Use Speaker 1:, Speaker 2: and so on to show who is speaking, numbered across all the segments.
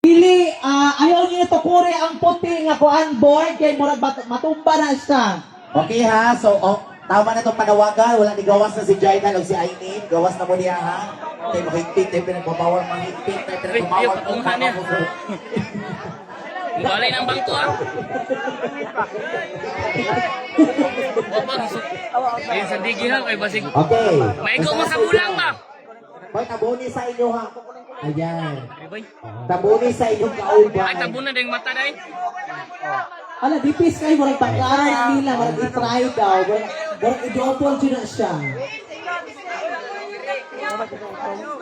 Speaker 1: Dili, ayaw niyo tukuri ang puti nga kuan board kay murag matumba na siya.
Speaker 2: Okay ha, so tama na itong panawagan. Wala ni gawas na si Jainan o si Ainin. Gawas na mo niya ha. Okay, mahigpit tayo pinagpapawal. Mahigpit tayo pinagpapawal.
Speaker 3: Balay ng bangko ah. Ayun sa digihan kay basig.
Speaker 2: Okay.
Speaker 3: Maigo mo sa bulang ba?
Speaker 2: Boy, tabuni sa inyo ha. Ayan.
Speaker 3: Ay boy.
Speaker 2: Tabuni sa inyong kauban.
Speaker 3: Ay tabunan ding mata dai.
Speaker 1: Ala, dipis kayo, murag pagkaran nila, murag i-try daw. Murag i-double na siya.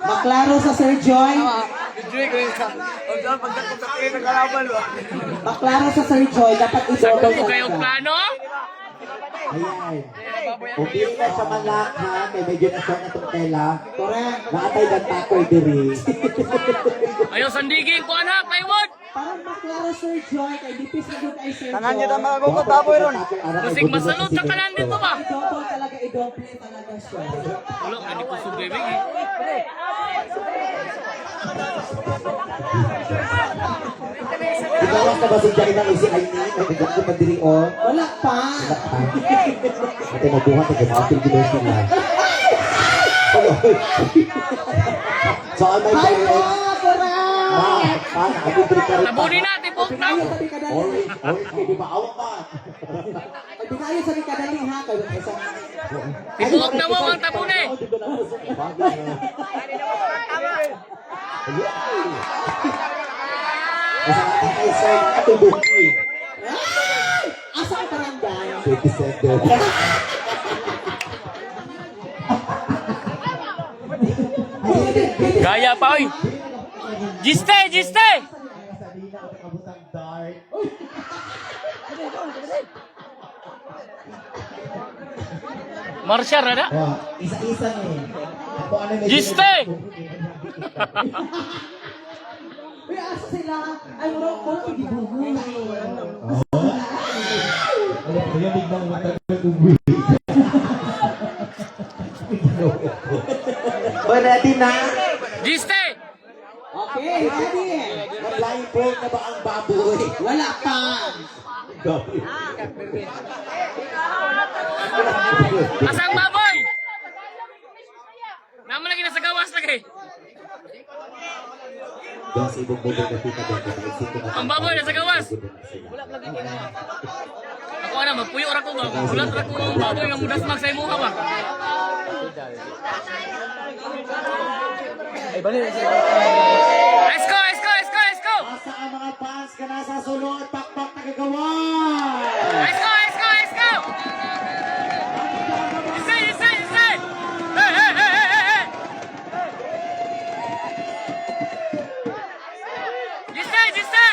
Speaker 1: Maklaro sa Sir Joy. Maklaro sa Sir Joy, dapat i-double
Speaker 3: Kung kayo plano?
Speaker 2: Ayan. Kung di na siya malakhan, may medyo na siya itong tela.
Speaker 1: Correct.
Speaker 2: Naatay ng takoy diri.
Speaker 3: Ayaw sandigin ko anak, plywood.
Speaker 1: Parang maklaro Sir Joy, kay dipis na doon kay Sir Joy.
Speaker 4: Tangan niyo na mga gukot baboy ron.
Speaker 3: Basig masalot sa kanan dito ba?
Speaker 1: I-double talaga, i-double talaga siya.
Speaker 3: Ulo, hindi ko sugibig eh.
Speaker 2: Igawas na ba si Jainan o si Ainin? May bigyan ko mandiri o.
Speaker 1: Wala pa.
Speaker 2: Ate mabuhat ay kumapil gino sila. Saan may
Speaker 1: Hi po,
Speaker 2: parents?
Speaker 1: correct.
Speaker 2: Nakabibig ka rin pa.
Speaker 3: Tabunin na, tipok na.
Speaker 2: Orange, kayo di ba? Awak pa.
Speaker 1: Pinayo sa kadali ha, kayo isa.
Speaker 3: Tipok na mo ang tabuni.
Speaker 2: Asa ka kay sir, katubok ni.
Speaker 1: Asa ka barangay?
Speaker 2: 27.
Speaker 3: Gaya pa oy. Giste, giste. Marsyar ada?
Speaker 2: Isa-isa ni. Ako ano may
Speaker 3: Giste!
Speaker 1: Uy, asa sila? Ay, murang gibugo.
Speaker 2: Kaya biglang matagpuwi. Well, ready na?
Speaker 3: Giste!
Speaker 1: Okay, ready.
Speaker 2: Mag-blindfold na ba ang baboy?
Speaker 1: Wala pa.
Speaker 3: Asang baboy? Naman lagi nasa gawas lagi.
Speaker 2: Dos ibog mo na kita doon.
Speaker 3: Ang baboy nasa gawas. Ako ana magpuyo ra ko ba? Ulat ra ko ang baboy nga mudas mag sa imuha ba?
Speaker 4: Ay bali.
Speaker 3: Esko, esko, esko, esko.
Speaker 2: Asa ang mga fans ka nasa sulod, pakpak nagagawa.
Speaker 3: Esko, esko, esko. Isay, isay, isay. Hey, hey, hey, hey, hey. Giste, giste.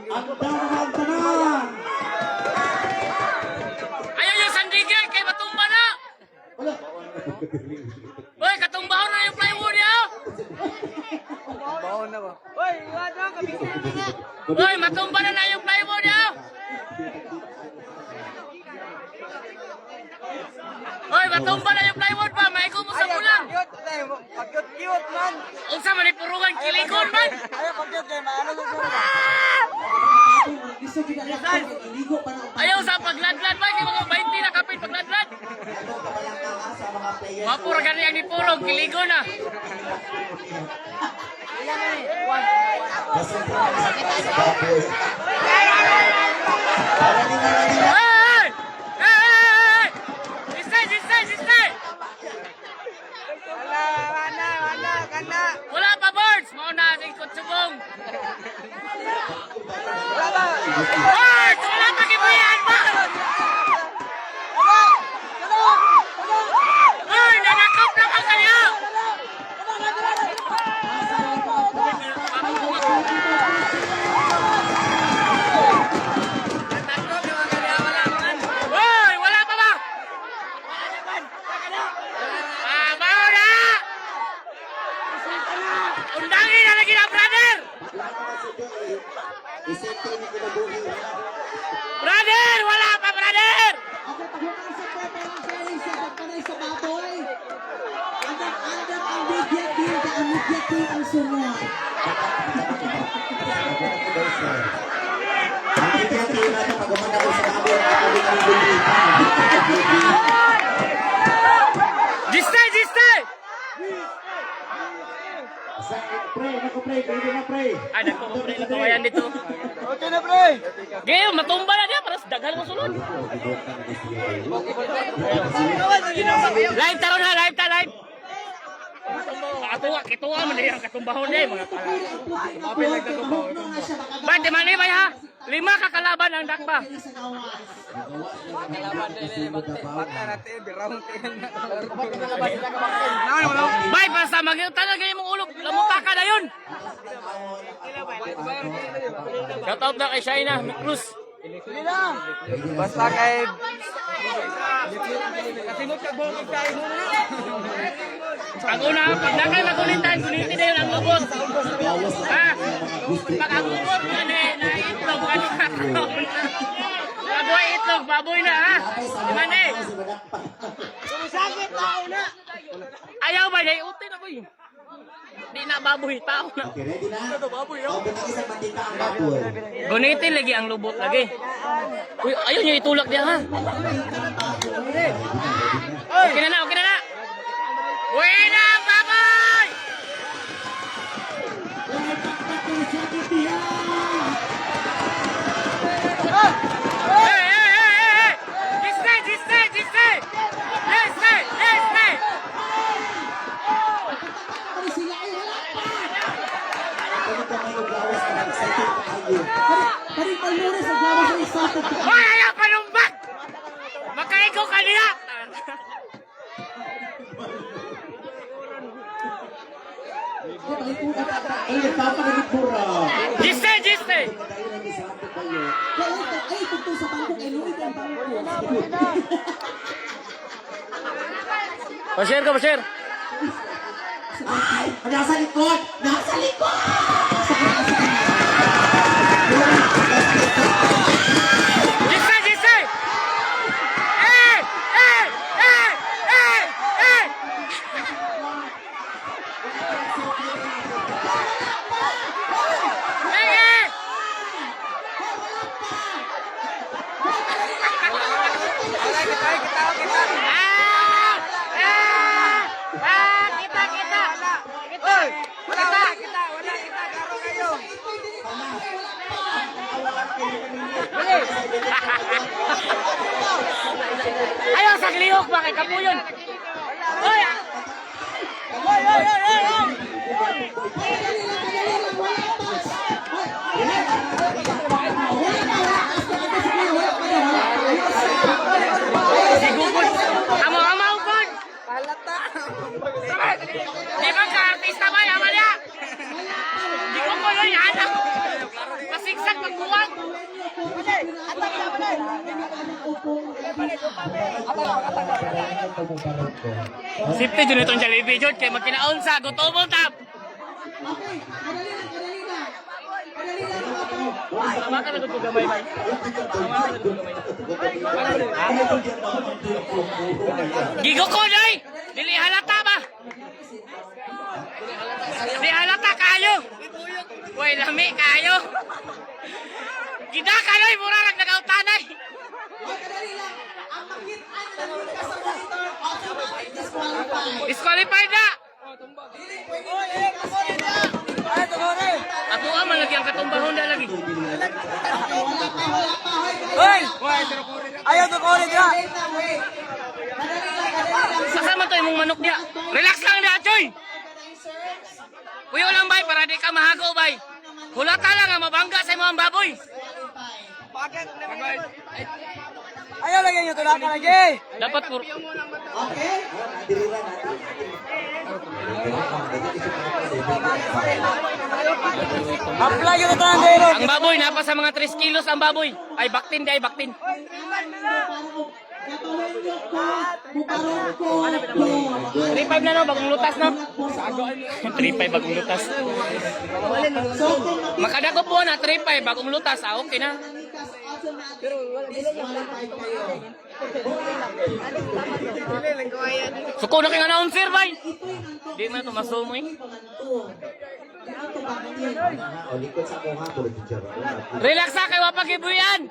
Speaker 2: Ang tanang tanang.
Speaker 3: Ayaw yung sandigay kay matumba na.
Speaker 2: Wala.
Speaker 3: Hoy, katumbahon na yung plywood niya.
Speaker 4: Bawon na ba? Oy, iwan na kami nga.
Speaker 3: Hoy, matumba na yung plywood niya. Hoy, matumba na yung plywood pa. Maigo mo sa bulang.
Speaker 4: Pag-cute man.
Speaker 3: Unsa man ipurungan kilikon man.
Speaker 4: Ayaw pag-cute kay maano sa sura.
Speaker 1: Gusto kita na iligo pa na.
Speaker 3: Ayaw sa pagladlad ba? Kaya mga 20 na kapit pagladlad. Mapura gani ang nipulong, kiligo na. Hey! Hey! Jiste, jiste, jiste!
Speaker 4: Kana.
Speaker 3: Wala pa, birds! Mauna sa kutsubong.
Speaker 4: Wala ba?
Speaker 3: Birds! Wala pa kibuyan ba? Ay, nanakap na ba kanya? Hoy, wala pa ba? Mauna! Undangin na lagi na, brother!
Speaker 2: Isente ni kinabuhi.
Speaker 3: Brother! Wala pa, brother!
Speaker 1: Ako paghukan sa pwede ang sharing sa pagpanay sa baboy. Andang ang bigyan Yakin ka amit yakin ang sunod.
Speaker 2: Ang kiti-kiti na ito, pag umanda ko sa kabo, nakakabit ang bulita.
Speaker 3: Jistay, jistay!
Speaker 2: Pre, naku pre, pwede na pre.
Speaker 3: Ay, nagkukumpre na kawayan dito.
Speaker 4: Okay na, pre.
Speaker 3: Gayo, matumba na niya para sa daghan mo sulod. Live taron ha, live ta, live. Kituwa man din ang katumbahon din mga tala. Ba't di man ibay ha? 5 kakalaban ang dakba. Bay, basta mag-iutan na ganyan mong ulog. Lamuta ka na yun. Shout out na kay Shaina, Cruz.
Speaker 4: Hindi na. Basta kay...
Speaker 3: Ang una, pag nakulitan, kulitin na yun ang lubot. Ha? Pag ang lubot na itlog, ano ka? Baboy itlog, baboy na ha? Iman eh.
Speaker 4: Sumisakit tao na.
Speaker 3: Ayaw ba, utin ako yun. Di na baboy, tao na.
Speaker 2: Okay, ready na? O, binang isang mantika ang baboy.
Speaker 3: Gunitin lagi ang lubot lagi. Uy, ayun yung itulak niya ha. Okay na na, okay na na. Buena ang baboy! Hey, hey, hey, hey! Jistay, jistay, jistay! Jistay, jistay!
Speaker 2: Kami kamay yung gawas na nag-excited tayo.
Speaker 1: Karing palmura sa gawa sa isa.
Speaker 3: Hoy, ayaw palumbak! Makaikaw ka niya!
Speaker 1: Ay, nagpapanagipura.
Speaker 3: Jistay, jistay!
Speaker 1: Ay, tugtog sa bangko. Ay, luwid ang bangko.
Speaker 3: Pa-share ka, pa-share!
Speaker 2: Ay, nasa likod! Nasa likod!
Speaker 3: Jistay, jistay! Eh! Eh! Eh! Eh! Eh! Eh! Eh! Ah! Ah! Ah! Kita, kita!
Speaker 4: Oy! Wala kita. Karo kayo.
Speaker 3: Ayaw sa glihok ba kay Kapuyon? Hoy!
Speaker 4: Oy, oy, oy, oy, oy.
Speaker 3: Sigugod! Amo-amaw pod!
Speaker 4: Palata.
Speaker 3: Di ba ka artista ba? Yaman niya! Di ko ko yun yan! Pasigsag magbuwag! Sipte dyan itong Jollibee Jod kay magkinaon sa gutomon tap!
Speaker 1: Okay, madali lang, madali lang. Madali lang mga po.
Speaker 3: Tama ka na doon gamay ba? Gigo ko day! Dili halata ba? Di halata kayo! Uy, lami kayo! Gida ka day! Mura lang nagautanay!
Speaker 1: Madali lang. Ang makita na lang ka sa monitor, automatic disqualified.
Speaker 3: Disqualified na!
Speaker 4: Oy, eh, kamunin na. Ay, tugore.
Speaker 3: Ako man lagi ang katumbahon na lagi.
Speaker 1: Wala pa, hoy.
Speaker 4: Oy! Ayaw tugore dira.
Speaker 1: Wait lang, wait. Madali lang.
Speaker 3: Sasama to imong manok niya. Relax lang niya, Choy! Puyo lang bay para di ka mahago bay. Hulata lang ang mabangga sa imong baboy.
Speaker 4: Bakit? Ayaw lagi yung tulakan lagi.
Speaker 3: Dapat pur
Speaker 1: Okay?
Speaker 4: Apply yung tulakan dito.
Speaker 3: ang baboy napa sa mga 3 kilos ang baboy. Ay baktin di ay baktin.
Speaker 1: Gagawin ko. Bukaron ko.
Speaker 3: 3.5 na no bagong lutas no. 3.5 bagong lutas.
Speaker 1: So, kung
Speaker 3: Makadako po na 3.5 bagong lutas. Ah, okay na.
Speaker 1: makikita sa automatic disqualified kayo.
Speaker 3: Suko na kayong announcer, bay.
Speaker 1: Ito'y nantok.
Speaker 3: Di man ito masumoy.
Speaker 1: Ito'y panganto. Ito bakit
Speaker 2: O, likod sa ako ha, puro teacher.
Speaker 3: Relax ha, kay wapag ibuyan.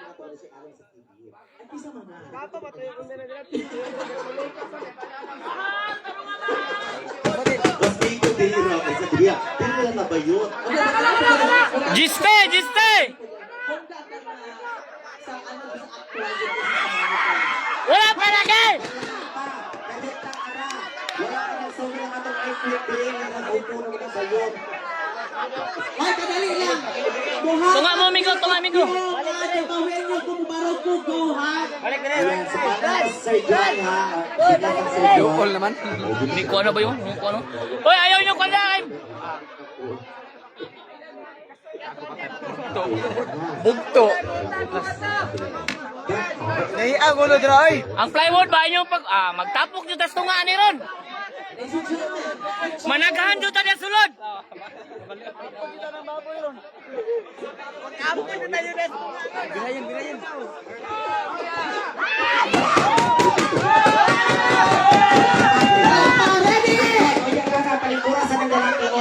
Speaker 2: Mas dito din yung rock sa diya. Tingnan na ba yun?
Speaker 3: Jiste, jiste. Wala pa lagi.
Speaker 2: Wala ka ng sobrang atong i-flip din. Nag-upo na mga sayon.
Speaker 1: Ay, kadali lang. Buhat.
Speaker 3: Tunga mo, amigo, tunga, amigo.
Speaker 1: Tawin niyo kung barog ko, go, ha?
Speaker 2: Ayan, sa patas, Sir John ha. Sikat ang Sir John.
Speaker 3: Hindi ko ano ba yun? Hindi ko ano. Hoy, ayaw nyo ko lang. Bugto. Ang plywood ba inyo pag magtapok nyo tas tunga ni Ron? Managahan nyo tayo sulod.
Speaker 1: Ready?
Speaker 2: Ayan ka na, palingkura sa ng lalaki ko.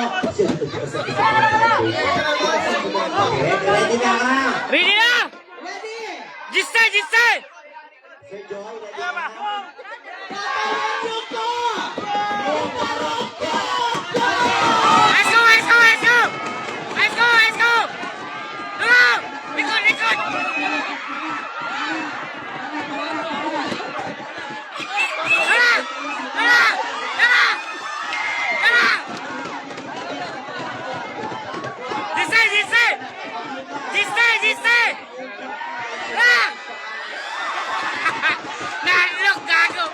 Speaker 2: Ready na ha.
Speaker 3: Ready na?
Speaker 1: Ready?
Speaker 3: Jiste, jiste.
Speaker 2: Sir Joy, ready na ha.
Speaker 1: Niyo ko!
Speaker 3: Let's go, let's go, let's go. Let's go, let's go. Go. Likod, likod. Tara! Tara! Tara! Tara! Jiste, jiste. Jiste, jiste. Tara! Nahalok, gago.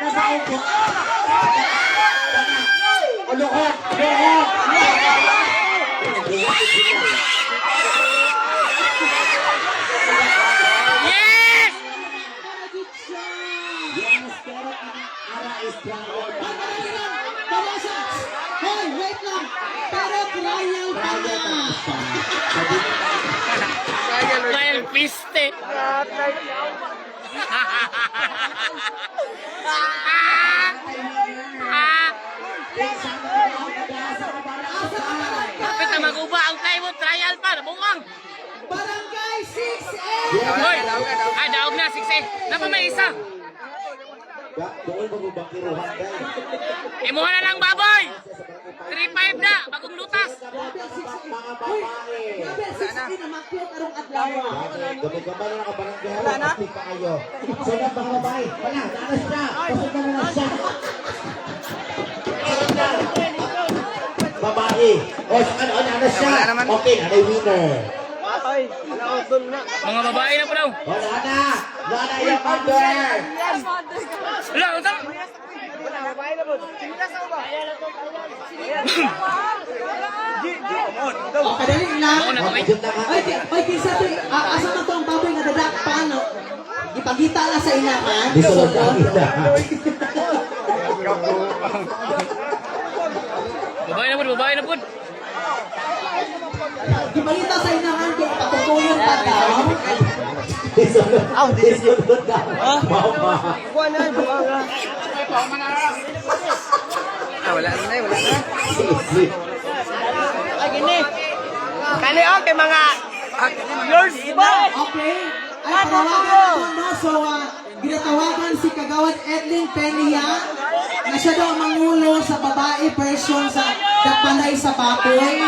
Speaker 2: Nasa upo. Aluhok! Aluhok!
Speaker 3: Yes!
Speaker 2: Yes, pero ang ara is trial.
Speaker 1: Hoy, wait lang. Pero trial pa na.
Speaker 3: Trial piste. Kapit na mag-uba ang plywood trial pa. Nabungang.
Speaker 1: Barangay 6A.
Speaker 3: Hoy! Daog na, 6A. Napa may isa.
Speaker 2: Doon magbabakiruhan guys.
Speaker 3: Imuha na lang baboy. 3-5 na. Bagong lutas.
Speaker 2: Mga babae.
Speaker 1: Grabe, 6A na makyot arong adlaw.
Speaker 2: Gabay-gabay na nakabarangay. Pati pa kayo. So na mga babae. Wala, nanas siya. Pasok na naman siya. Babae. O, ano, nanas siya. Okay, nanay winner.
Speaker 3: Mga babae na po daw.
Speaker 2: Wala na. Wala na yung order.
Speaker 3: Wala, utang.
Speaker 1: O, kadali lang.
Speaker 3: Ako na to, eh.
Speaker 1: Oy, kinsa to? Asa man to ang baboy nga dadakpan, no? Ipagita na sa inahan.
Speaker 2: Di sa lagkakita.
Speaker 3: Babae na po, babae na po.
Speaker 1: Ipagita sa inahan kung patutuyan pa daw.
Speaker 2: Di sa lagkakita. Mama.
Speaker 4: Wala na, wala na.
Speaker 2: Sige.
Speaker 4: Kani okay mga yours iba.
Speaker 1: Okay. Ay, panawagan ko, no? So, ginatawagan si Kagawad Edlin Penia na siya daw ang mangulo sa babae person sa Dapanay sa Baboy.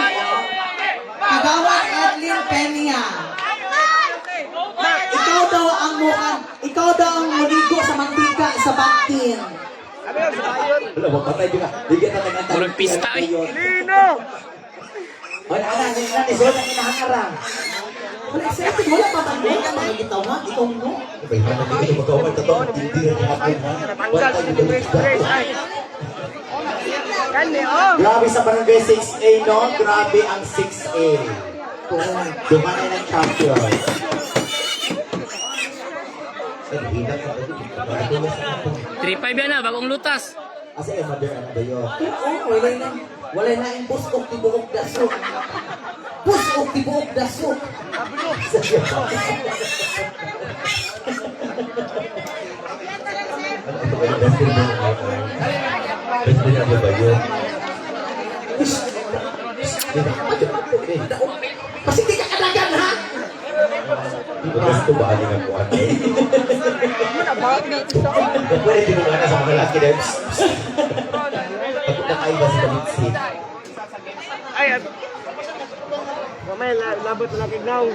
Speaker 1: Kagawad Edlin Penia. Ikaw daw ang muligo sa mantika sa baktin.
Speaker 2: Wala, mapatay di ka. Di ka natin
Speaker 3: Puro pista, eh.
Speaker 2: Wala na, hindi na. Iso na inahangarang.
Speaker 1: Wala, excited. Wala pa man mo. Mga gitawa, ikaw mo.
Speaker 2: Iba na hindi ko magkawal. Totoo, hindi rin ako na. Wala tayo
Speaker 4: Kani oh.
Speaker 2: Grabe sa barangay 6A, no? Grabe ang 6A. Dumanay ng champion. Ay, hinag ako.
Speaker 3: 3-5 yan na, bagong lutas.
Speaker 2: Asa yung mother ano ba yun?
Speaker 1: Oo, wala na yung busok tibuok dasok. Busok tibuok dasok.
Speaker 2: Ito ba yung best friend mo? Best friend ano ba yun?
Speaker 1: Kasi di ka kalagan, ha?
Speaker 2: Gusto ba aling ako ano? Pwede tinungan na sa mga laki na nakaiba si Kalitsi.
Speaker 4: Ay, mamaya labot na kignaw.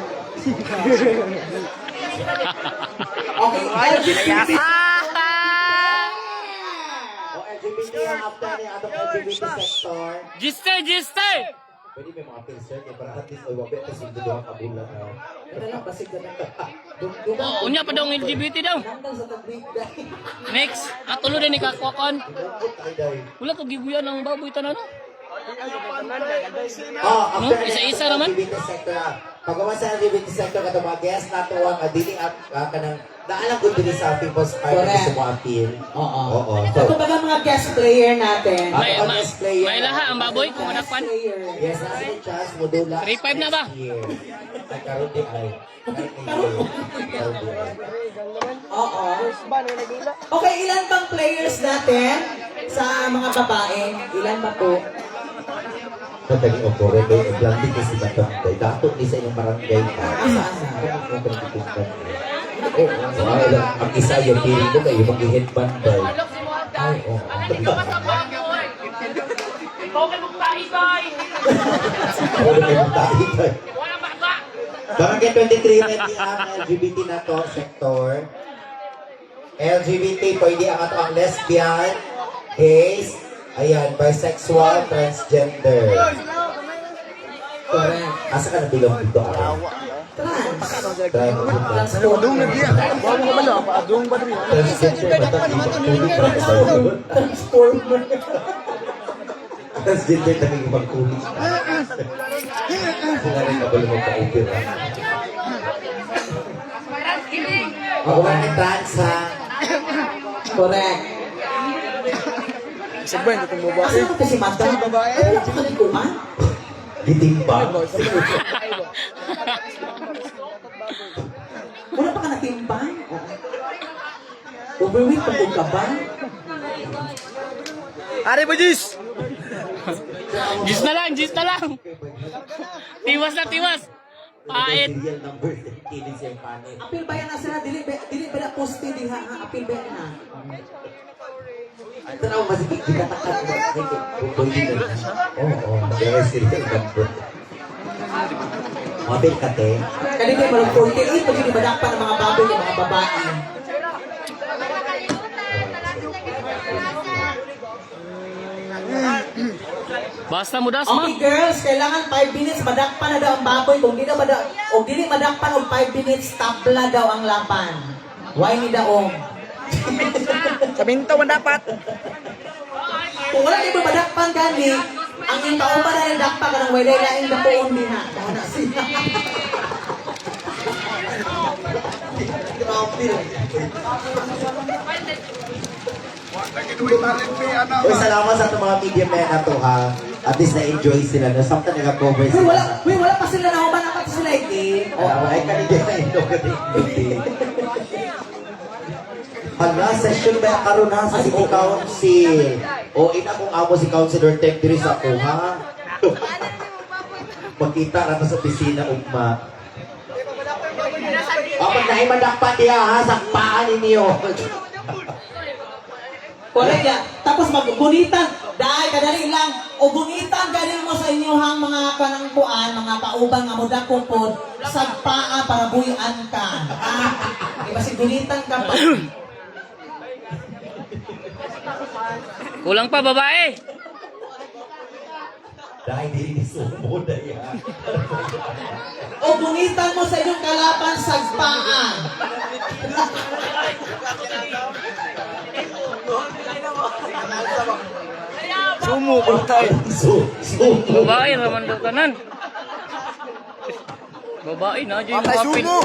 Speaker 1: Okay, LGBT.
Speaker 2: O LGBT ang after niya atong LGBT sector.
Speaker 3: Giste!
Speaker 2: Pwede may mga filter niya para at least ay wabit kasi hindi doon kabulan na.
Speaker 1: Ito lang, basig na lang.
Speaker 3: Oh, unya pa daw ang LGBT daw.
Speaker 1: Nandang sa tagwig dahil.
Speaker 3: Next, atulo din ni Kakwakon.
Speaker 2: Pinagput tayo dahil.
Speaker 3: Wala ko gibuyan ng baboy tanan no.
Speaker 2: Oh, after
Speaker 3: No, isa-isa
Speaker 2: niya,
Speaker 3: naman.
Speaker 2: LGBT sector na. Pagawa sa LGBT sector ka mga guest na to ang dili at kanang naalam ko din sa People's Party
Speaker 1: Correct.
Speaker 2: sa mga appeal.
Speaker 1: Oo.
Speaker 2: Oo.
Speaker 1: So, kumbaga mga guest player natin.
Speaker 3: May,
Speaker 2: Ako,
Speaker 3: may,
Speaker 2: guest player.
Speaker 3: may laha ang baboy kung
Speaker 1: Guest
Speaker 3: manakpan.
Speaker 1: player.
Speaker 2: Yes, nasa yung chance mo doon lang.
Speaker 3: 3-5 na ba?
Speaker 2: Ay, karoon di ay. Karoon di ay.
Speaker 1: Oo.
Speaker 4: Ba, nagila?
Speaker 1: Okay, ilan bang players natin sa mga babae? Ilan ba po?
Speaker 2: Kataging opore kay Atlantic kasi batang dato ni sa inyong barangay pa. Ang isa yung piling ko kayo mag-headband ba? Ay, oo. Ako na yung tayo tayo. Barangay 23 na ang LGBT na to, sector. LGBT, pwede ang ato ang lesbian, gays, ayan, bisexual, transgender.
Speaker 1: Correct.
Speaker 2: Asa ka nabilong dito ako?
Speaker 1: Trans.
Speaker 4: Adung na dia. Bago ka man daw, adung ba diri?
Speaker 2: Transgender ba tayo?
Speaker 1: Transformer.
Speaker 2: Transgender na yung magkuli. Kung nga rin kabalo magpa-upir. Ako nga ni trans ha.
Speaker 1: Correct.
Speaker 4: Sabay na itong babae.
Speaker 1: Asa mo kasi mata?
Speaker 4: Babae.
Speaker 1: Ay, wala ka kalikuman?
Speaker 2: Gitimba.
Speaker 1: Wala pa ka natimbang? Overweight pa kung ka ba?
Speaker 4: Ari ba, Jis?
Speaker 3: Gis na lang. Tiwas. Pait.
Speaker 2: Serial number 13 siya yung panit.
Speaker 1: Apil ba yan na sila? Dili ba na poste din ha? Apil ba yan na?
Speaker 2: Ito na ako masikik. Di katakat. Oo. Kaya serial number. Mabil ka te.
Speaker 1: Kanina yung malang 48, pag hindi madakpan ng mga baboy ng mga babae.
Speaker 3: Basta mo das ma.
Speaker 1: Okay girls, kailangan 5 minutes madakpan na daw ang baboy. Kung di na o dili madakpan og 5 minutes, tabla daw ang lapan. Why ni daong?
Speaker 4: Saminto man dapat.
Speaker 1: Kung wala di mo madakpan gani, ang yung kauban na nadakpan ka ng wala laing dapoon din ha. Dahon na sila.
Speaker 2: Uy, salamat sa itong mga media men na to ha. At least na-enjoy sila. No? Samtang nag-cover
Speaker 1: Uy,
Speaker 2: sila.
Speaker 1: wala pa sila nahuban na sila eh.
Speaker 2: Ay, kanina na-enjoy ka rin. Hala, session ba yung karoon ha sa City Council? O, ina kong amo si Councilor Tech diri sa ako ha. Pagkita na sa opisina, ugma. Pag naimadakpan niya ha, sakpaan ninyo.
Speaker 1: Correct ya. Tapos magbunitan. Dahil kadali lang. O bunitan galing mo sa inyohang mga kanangkuan, mga kauban nga muda kupod, sagpaa para buyan ka. Diba si bunitan ka pa.
Speaker 3: Kulang pa babae.
Speaker 2: Dahil hindi sumo na yan.
Speaker 1: O bunitan mo sa inyong kalaban, sagpaan.
Speaker 4: Sumo ko tayo.
Speaker 2: Sumo.
Speaker 3: Babae raman daw tanan. Babae na dyan
Speaker 4: Patay
Speaker 3: kapit.
Speaker 4: sumo.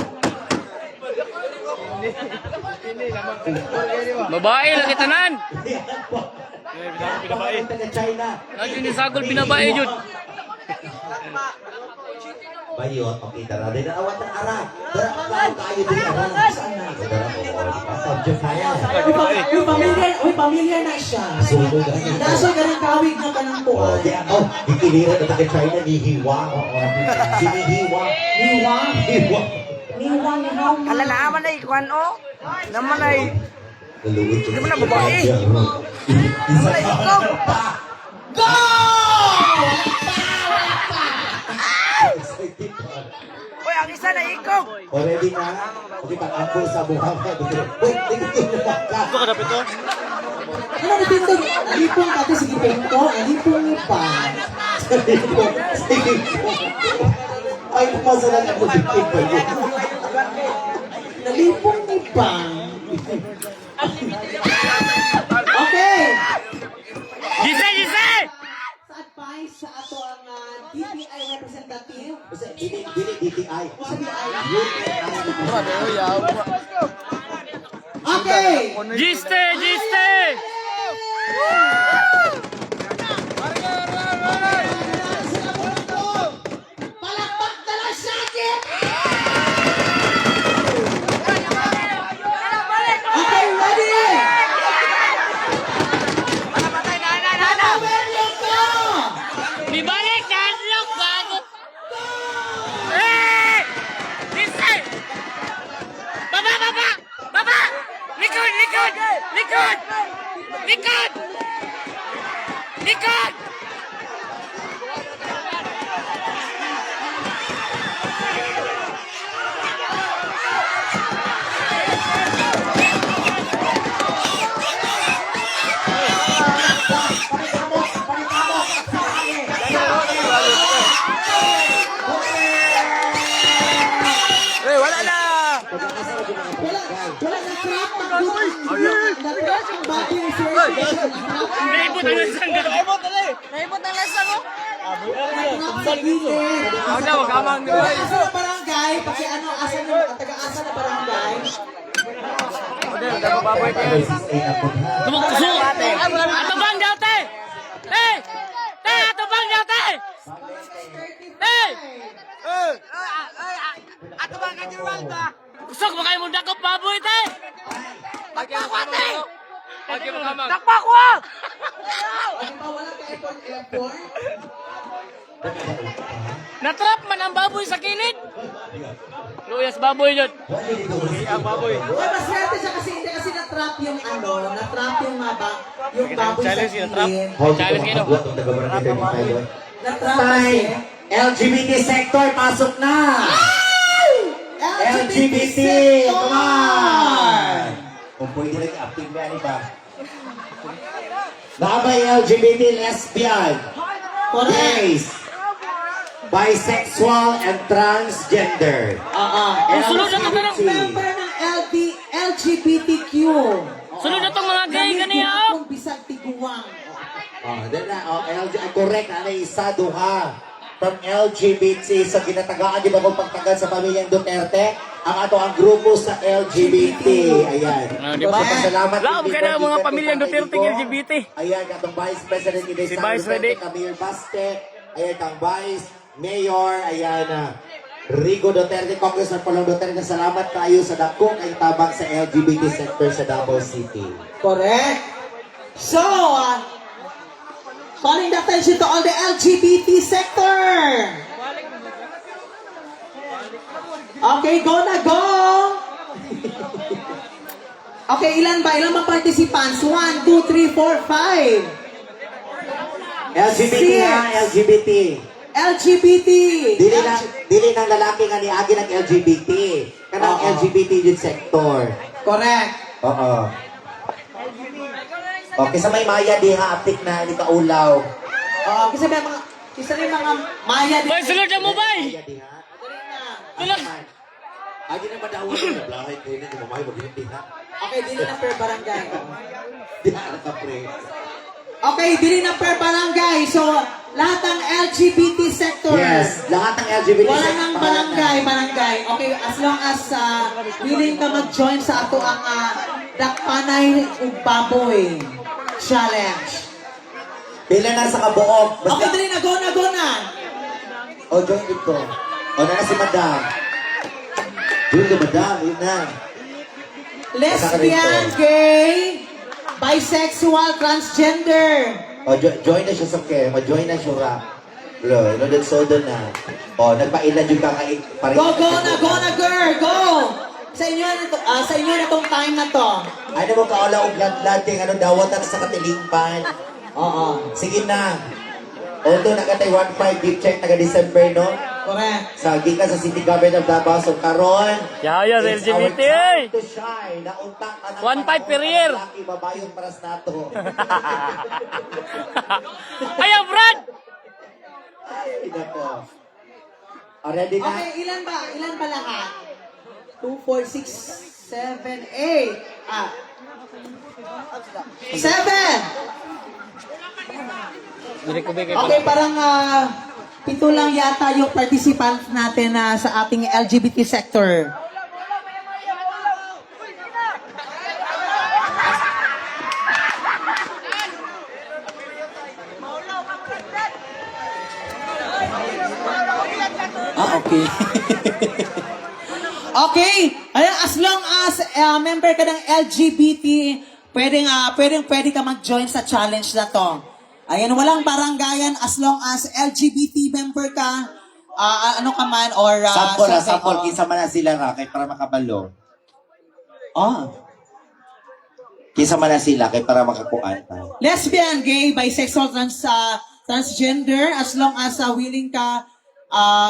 Speaker 3: Babae lagi tanan.
Speaker 2: Pinabae. Taga China.
Speaker 3: Lagi ni Sagol binabae yun.
Speaker 2: Bayot, okay, dara. Dahil awat ng ara. Dara, kayo kayo din ara. Saan na? Dara, Diyan kaya.
Speaker 1: Uy, pamilya na siya.
Speaker 2: Sulo ganyan.
Speaker 1: Nasa ganang kawig na kanang
Speaker 2: Oh,
Speaker 1: buwan.
Speaker 2: di ako. Ikiliran na taga China ni Hiwa. Oo. Si Hiwa.
Speaker 1: Niwa.
Speaker 2: Hiwa.
Speaker 1: Niwa, nihaw.
Speaker 4: Ala na aman ay kuan o. Naman ay
Speaker 2: Galuwit.
Speaker 4: Hindi mo na babae.
Speaker 2: Isa
Speaker 4: Ay, ikaw.
Speaker 1: Go!
Speaker 4: Uy, ang isa na ikaw.
Speaker 2: Already na. Okay, pag-ako sa buha ka. Wait, tingin na ka.
Speaker 3: Ito ka dapat to?
Speaker 1: Ano na dito? Lipong kati sige pento. Lipong pa.
Speaker 2: Ay, masalan ako si Pipa.
Speaker 1: Nalipong ni Pang. Okay.
Speaker 3: Gise, gise!
Speaker 1: Sa advice sa ato ang DTI representative.
Speaker 2: Kasi dili DTI.
Speaker 1: Okay.
Speaker 3: Giste, giste!
Speaker 1: Palakpak na lang siya, Kip! Okay, ready? Ready ko!
Speaker 3: Dibalik na look bago. Eh! Gise! Baba, baba! Baba! Likod, likod! Likod! Likod! Likod!
Speaker 4: Wala na.
Speaker 1: Wala na trap ang na-trap ang body ng circulation.
Speaker 3: Naibot ang isang
Speaker 4: Naibot ang lasa ko.
Speaker 1: Na-trap sa gilid.
Speaker 3: Ako na, wag kamang
Speaker 1: Asa na barangay? Paki ano, asa na, taga-asa na barangay?
Speaker 3: Tumukso! Ato bang dati! Hey! Hey! Ato bang dati! Hey!
Speaker 4: Ato ba ka Giralda?
Speaker 3: Kusok ba kayo mong dakop baboy, te?
Speaker 4: Pagpakwate.
Speaker 3: Pagkip mo kamang.
Speaker 4: Takpa ko ah.
Speaker 1: Wala ka effort.
Speaker 3: Natrap man ang baboy sa kilid. Luyas baboy yun. Ang baboy.
Speaker 1: Uy, maswerte siya kasi hindi kasi na-trap yung ano, na-trap yung yung baboy sa
Speaker 3: Challenge yun, trap.
Speaker 1: gilid.
Speaker 3: Challenge kayo.
Speaker 1: Na-trap kasi.
Speaker 2: LGBT sector, pasok na! LGBT! Come on! Kung pwede lang active na yan ba? Nakabay LGBT lesbian, gays, bisexual and transgender.
Speaker 3: Sunod na ito ng
Speaker 1: Member ng LGBTQ.
Speaker 3: Sunod na itong mga gay ganiya, oh.
Speaker 1: Kung bisag tiguang.
Speaker 2: Correct, ano isa, duha. From LGBT sa ginatagaan, di ba kung pagtagal sa pamilyang Duterte, ang ato ang grupo sa LGBT. Ayan.
Speaker 3: Di ba?
Speaker 2: Salamat.
Speaker 3: Laom ka na mga pamilyang Duterte ng LGBT.
Speaker 2: Ayan, katong Vice President Inés
Speaker 3: Si Vice ready.
Speaker 2: Mayor Baste. Ayan, kang Vice Mayor. Ayan, Rigo Duterte, Congressman Paulong Duterte. Salamat kayo sa dako kay tabang sa LGBT sector sa Davao City.
Speaker 1: Correct. So, calling the attention to all the LGBT sector. Okay, go na, go! Okay, ilan ba? Ilan mga participants? 1, 2, 3, 4, 5.
Speaker 2: LGBT ha, LGBT.
Speaker 1: LGBT.
Speaker 2: Dili ng lalaki nga niagi ng LGBT. Kanang
Speaker 1: Oo.
Speaker 2: LGBT yung sector.
Speaker 1: Correct.
Speaker 2: Oo. Okay, sa may maya di ha, aptik na, hindi ka ulaw.
Speaker 1: Kasi may mga, mga maya din.
Speaker 3: Boy, sunod na mo, bay!
Speaker 2: Maya di ha.
Speaker 3: Sunod!
Speaker 2: Agi na madawal mo na blahay ko yun, mamay mo di ha.
Speaker 1: Okay, dili na per barangay.
Speaker 2: Di ha, nakapre.
Speaker 1: Okay, dili na per barangay. So, lahat ng LGBT sector.
Speaker 2: Yes, lahat ng LGBT
Speaker 1: Wala
Speaker 2: sector.
Speaker 1: nang barangay. Okay, as long as willing ka mag-join sa ato ang Dakpanay ug Baboy Challenge.
Speaker 2: Pila na sa kabuok.
Speaker 1: Okay, dali na, go na, go na.
Speaker 2: O, join dito. O, na si Madam. Join ka, Madam. Yun na.
Speaker 1: Lesbian, gay, bisexual, transgender.
Speaker 2: O, join na siya sa care. O, join na siya. Lo, no, sodo na. O, nagpailan yung kakain.
Speaker 1: Go na, girl, go. Sa inyo na to, sa inyo na tong time na to.
Speaker 2: Ano mo kaula og lating ano dawatan sa katilingpan.
Speaker 1: Oo.
Speaker 2: Sige na. Although nagatay 1.5 gift check naga December no.
Speaker 1: Correct.
Speaker 2: Sa gikan sa City Government of Davao so karon.
Speaker 3: Yaya,
Speaker 2: it's
Speaker 3: LGBT,
Speaker 2: our time
Speaker 3: eh.
Speaker 2: to shine. Nauntak ka
Speaker 3: 1.5 per year.
Speaker 2: Ibabayon para sa nato.
Speaker 3: Ayaw, Brad!
Speaker 2: Ay, nako. Already na?
Speaker 1: Okay, ilan ba? Ilan ba lahat? 2, 4, 6, 7, 8. 7! Okay, parang pito lang yata yung participant natin sa ating LGBT sector. Okay. Okay. Ayan, as long as member ka ng LGBT, pwede ka mag-join sa challenge na to. Ayan, walang barangayan as long as LGBT member ka, ano ka man, or...
Speaker 2: Sample. Kinsa man na sila ra kay para makabalo. Kinsa man na sila kay para makakuan ta.
Speaker 1: Lesbian, gay, bisexual, transgender, as long as willing ka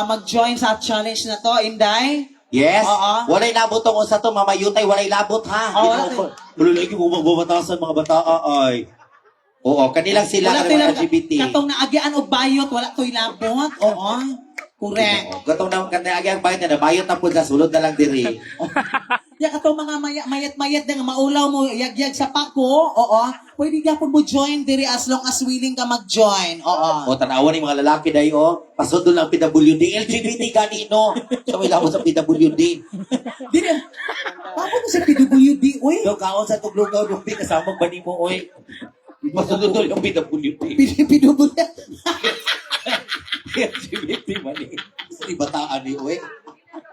Speaker 1: mag-join sa challenge na to, Inday.
Speaker 2: Yes.
Speaker 1: Oo.
Speaker 2: Walay labot tong usa to mamayutay, walay labot ha.
Speaker 1: Oo, wala
Speaker 2: Pero lagi mo magbabatasan mga bata ay. Oo, kanilang sila
Speaker 1: Wala
Speaker 2: kanila
Speaker 1: to'y
Speaker 2: LGBT.
Speaker 1: katong naagian og bayot, wala to'y labot. Oo. Correct.
Speaker 2: Gatong na kanila agyang bayot na bayot na pud sa sulod na lang diri.
Speaker 1: Ya katong mga mayat-mayat nga maulaw mo yagyag sa pako. Oo. Pwede ka po mo join diri as long as willing ka mag-join. Oo.
Speaker 2: O tanawan ni mga lalaki dai o. Pasod lang PWD LGBT kanino. So may labot sa PWD.
Speaker 1: Dili. Papo mo sa PWD, oy.
Speaker 2: Yo kaon sa tuglugaw dumpi kasama ba nimo oy. Pasod yung PWD.
Speaker 1: PWD.
Speaker 2: LGBT man eh. Sa bataan ni oy.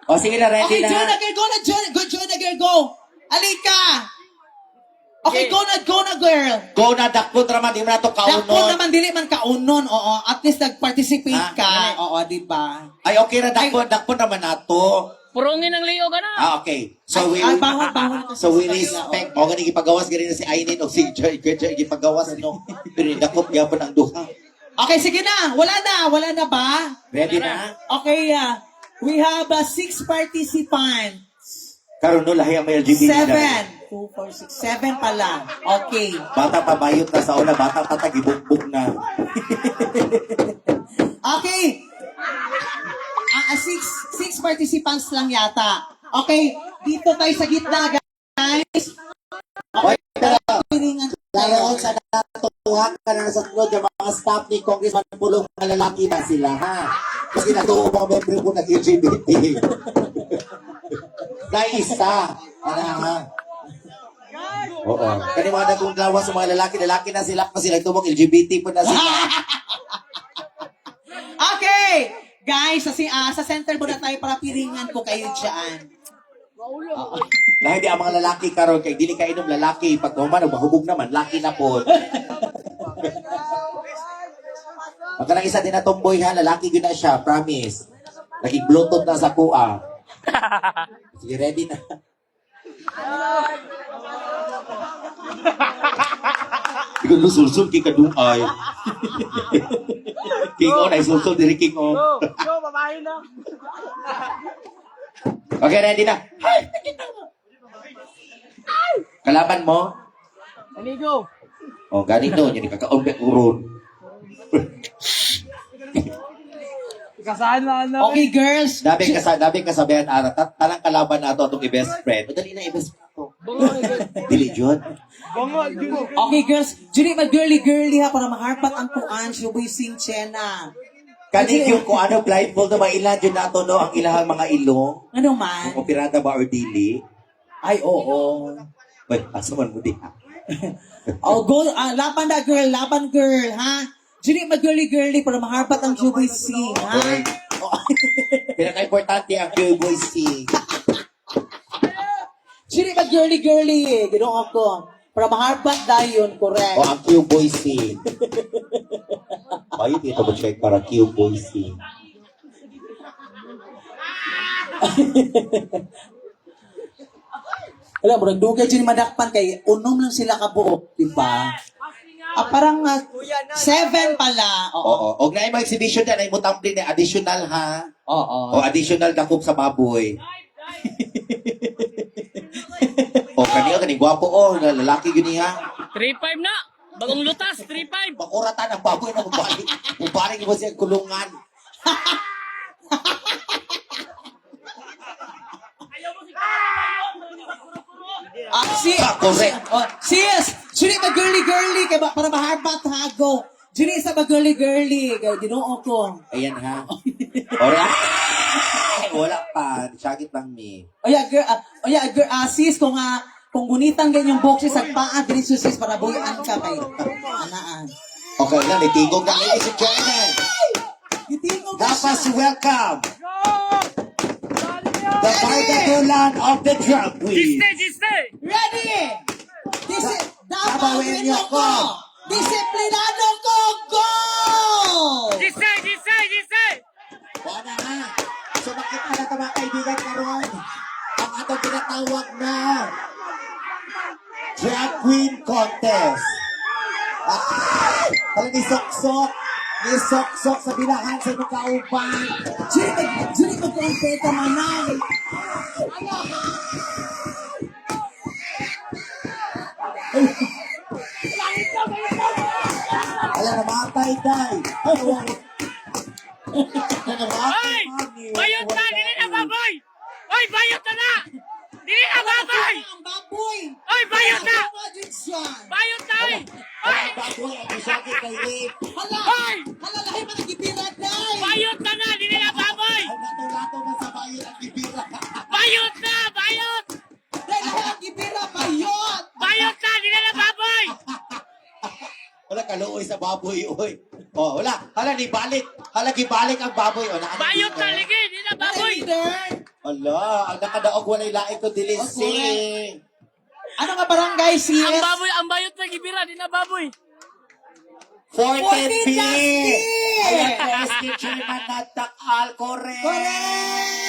Speaker 2: O sige na, ready
Speaker 1: Okay,
Speaker 2: na.
Speaker 1: join na girl, go na, join na girl, go. Alika. Okay, go na girl.
Speaker 2: Go na, dakpon raman, di mo na ito
Speaker 1: Dako
Speaker 2: kaunon.
Speaker 1: naman dili man kaunon, oo. At least nag-participate ka. Oo, di ba?
Speaker 2: Ay, okay na, dakpon naman na to.
Speaker 3: Purungin ang liyo ka na.
Speaker 2: Okay. So we
Speaker 1: bawal.
Speaker 2: so we respect. O ganun ipagawas ganun na si Ainin o si Joy ipagawas no. Pero dakop gyapon ang duha.
Speaker 1: Okay, sige na. Wala na ba?
Speaker 2: Ready na?
Speaker 1: Okay, we have 6 participants.
Speaker 2: Karon no lahi ang may LGBT.
Speaker 1: 7. 2, 4, 6, 7 pala. Okay.
Speaker 2: Bata pa bayot na sa una, bata pa tagibukbuk na.
Speaker 1: Okay. 6 participants lang yata. Okay, dito tayo sa gitna, guys.
Speaker 2: Okay, pero
Speaker 1: Piringan
Speaker 2: dayon sa natutuhan ka na sa tulog yung mga staff ni Congressman Pulong mga lalaki ba sila ha? Kasi natuwa mga member ko ng LGBT. Na isa. Ano ha? Oo. Kani mga nagkong lawas sa mga lalaki na sila kasi nagtubong LGBT po na sila.
Speaker 1: Okay! Guys, sa center muna tayo para piringan ko kayo dyan.
Speaker 2: Lahi di ang mga lalaki karon kay dili ka inom lalaki pag human mahubog naman laki na po. Ang kanang isa din na tomboy ha, lalaki gyud na siya, promise. Naging bluetooth na sa kuha. Sige, ready na. Ikaw lusulsul kay kadungay. King on ay sulsul diri king on.
Speaker 3: Yo, babae na.
Speaker 2: Okay, ready na. Kalaban mo?
Speaker 3: Amigo.
Speaker 2: Oh, ganito, yun kakaumbe urun.
Speaker 3: Kasaan na ano?
Speaker 1: Okay, girls.
Speaker 2: Dabi kasabihan ara talang kalaban nato atong i-best friend. Madali na i-best friend to. Dili jud.
Speaker 1: Okay, girls. Dili ba girly ha para maharpat ang kuan, Shuboy Sing Chena.
Speaker 2: Kani yung kung ano blindfold na mailan jud nato no ang ilahang mga ilong.
Speaker 1: Ano man?
Speaker 2: Kung operada ba or dili.
Speaker 1: Ay, oo.
Speaker 2: Wait, asa man mo di ha?
Speaker 1: Oh, go, laban na girl, ha? Dili mag-girly-girly para maharpat ang QBC, ha?
Speaker 2: Correct.
Speaker 1: Oh.
Speaker 2: Pinaka-importante ang Q-Boy C.
Speaker 1: Dili mag-girly-girly, ginoon ko. Para maharpat dayon, correct.
Speaker 2: O ang Q-Boy C. Ayun, dito mo check para Q-Boy C.
Speaker 1: Wala, murag dugay dyan madakpan kay unom lang sila kabuok, di ba? Parang 7 pala. Oo.
Speaker 2: Oo. Og na yung exhibition na, ay mo tumbling na additional ha.
Speaker 1: Oo.
Speaker 2: O additional dakop sa baboy. O kaniya, gwapo o, lalaki yun niya.
Speaker 3: 3-5 na. Bagong lutas, 3-5.
Speaker 2: Pakuratan ang baboy na mubalik. Mubalik mo siya kulungan. Correct.
Speaker 1: Sis! Dili mag-girly-girly kay para maharpat ha, go. Dili sa mag-girly-girly, ginoo ko.
Speaker 2: Ayan ha. Alright. Wala pa. Sakit lang mi.
Speaker 1: Sis, kung gunitan ganyan yung boxes at paa, dili sis para buyan ka kay anaan.
Speaker 2: Okay na, may tigong na ladies and gentlemen.
Speaker 1: Gitingog na
Speaker 2: Dapat
Speaker 1: siya.
Speaker 2: welcome the Bardadulan of the Drug Queen.
Speaker 3: Giste.
Speaker 1: Ready!
Speaker 2: Davao Inyo ko.
Speaker 1: Disiplinado ko, go!
Speaker 3: Giste.
Speaker 2: Wala na. So makita na ito mga kaibigan karon. Ang atong tinatawag na Drag Queen Contest. At ni Sok-Sok sa bilahan sa mga kaupan.
Speaker 1: Dili mag-compete manang.
Speaker 2: Alam na matay, day.
Speaker 3: Ay! Bayot na! Dili na baboy! Ay, bayot na! Dili na baboy!
Speaker 1: Ang baboy!
Speaker 3: Ay, bayot na!
Speaker 1: Magician!
Speaker 3: Bayot na! Ay!
Speaker 2: Baboy, ang isakit kay Rick.
Speaker 1: Hala!
Speaker 3: Ay!
Speaker 1: Hala, lahi pa nagipirad, day!
Speaker 3: Bayot na! Dili na baboy!
Speaker 2: Ang lato-lato na sa bayan ang bibira.
Speaker 3: Bayot na! Bayot!
Speaker 1: Day, lahi ang gipira, bayot!
Speaker 3: Bayot na! Dili na baboy!
Speaker 2: Wala kaluoy sa baboy, oy. Oh, wala. Hala, ni balik. Hala, gibalik ang baboy. O,
Speaker 3: Bayot na! Ligi! Dili na baboy!
Speaker 1: Leader!
Speaker 2: Ala, ang nakadaog walay lain ko dilising.
Speaker 1: Ano nga barangay, sis?
Speaker 3: Ang bayot na gibira! Dili na baboy!
Speaker 2: 14
Speaker 1: Dusty!
Speaker 2: Ayan, SK Chairman Natak Al, correct.
Speaker 1: Correct!